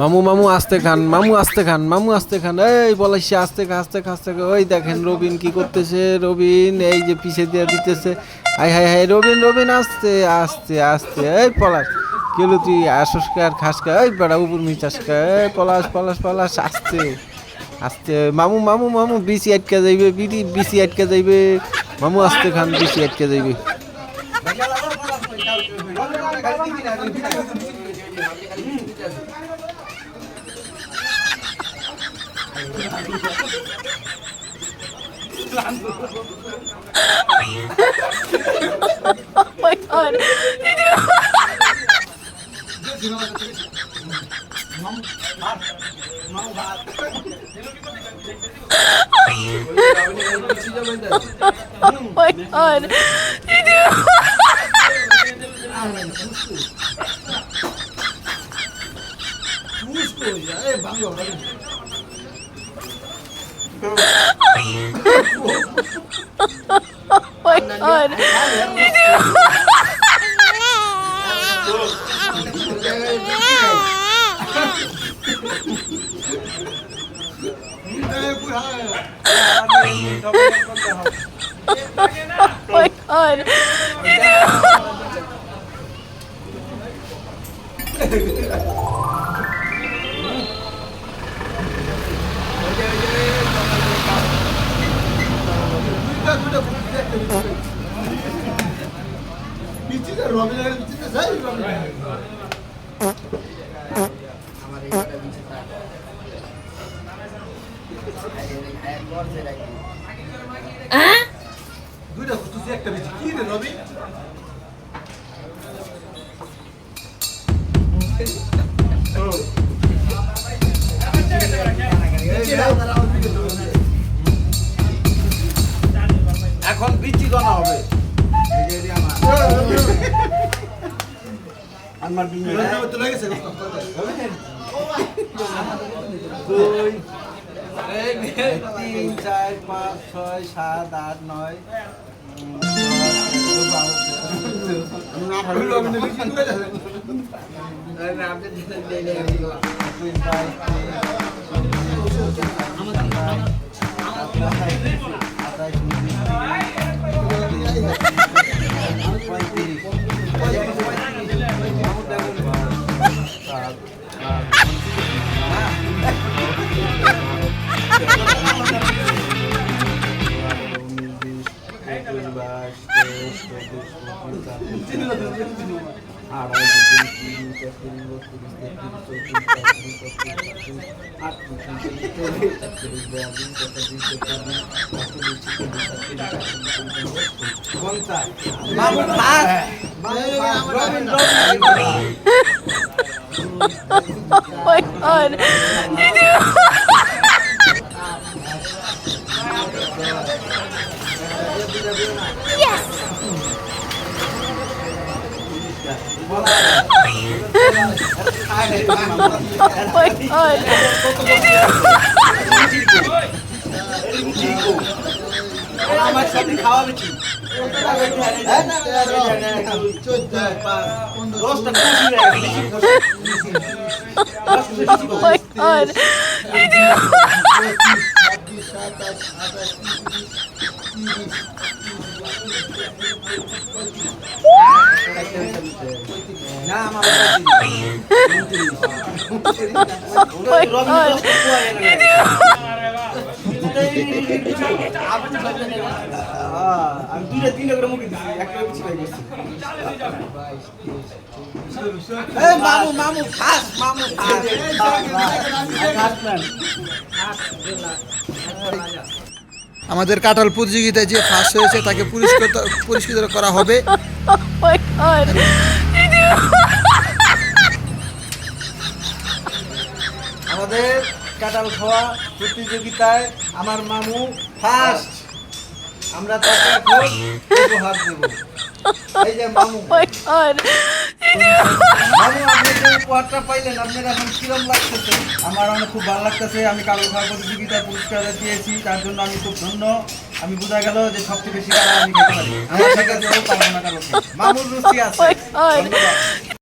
মামু মামু আস্তে খান, মামু আস্তে খান, মামু আস্তে খান। এই বলাইছে আস্তে খা, আস্তে খা, আস্তে খা। ওই দেখেন রবিন কি করতেছে, রবিন এই যে পিছে দিয়ে দিতেছে। High high high, Robin Robin আস্তে আস্তে আস্তে। এই পলাশ কেলো তুই আসস আর খাস কা, এই বেড়া উপর মিচাস কা। এই পলাশ পলাশ পলাশ আস্তে আস্তে। মামু মামু মামু বিসি আটকে যাইবে, বিসি আটকে যাইবে। মামু আস্তে খান, বিসি আটকে যাইবে। Oh my god. Oh my god. Oh my god. Oh my god. দুইটা খুঁজতেছি একটা বেশি কি রে রবি এখন বিচি গনা হবে আমার দিন চলে গেছে দুই 3 4 5 6 7 8 9 Oh my god. Yes. Oh my god. আমার সাথে খাওয়া বেশি Oh my god. না আমার আমি দুইটা তিনটা করে মুখে দিচ্ছি একটা পিছিয়ে গেছি মামু মামু খাস মামু আমাদের কাঁঠাল প্রতিযোগিতায় যে ফার্স্ট হয়েছে তাকে পুরস্কৃত করা হবে। Oh my god. আমাদের কাঁঠাল খাওয়া প্রতিযোগিতায় আমার মামু ফার্স্ট, আমরা তাকে উপহার দেব। এই যে মামু। Oh my god. মামু আপনি যে উপহারটা পাইলেন আপনার এখন কিরম লাগতেছে? আমার অনেক খুব ভালো লাগতেছে। আমি কারো খাওয়া প্রতিযোগিতায় পুরস্কার দিয়েছি, তার জন্য আমি খুব ধন্য। আমি বোঝা গেল যে সবচেয়ে বেশি কারো আমি খেতে পারি। আমার সাথে পারবো না কারো। মামুর রুচি আছে। Oh my God. ধন্যবাদ।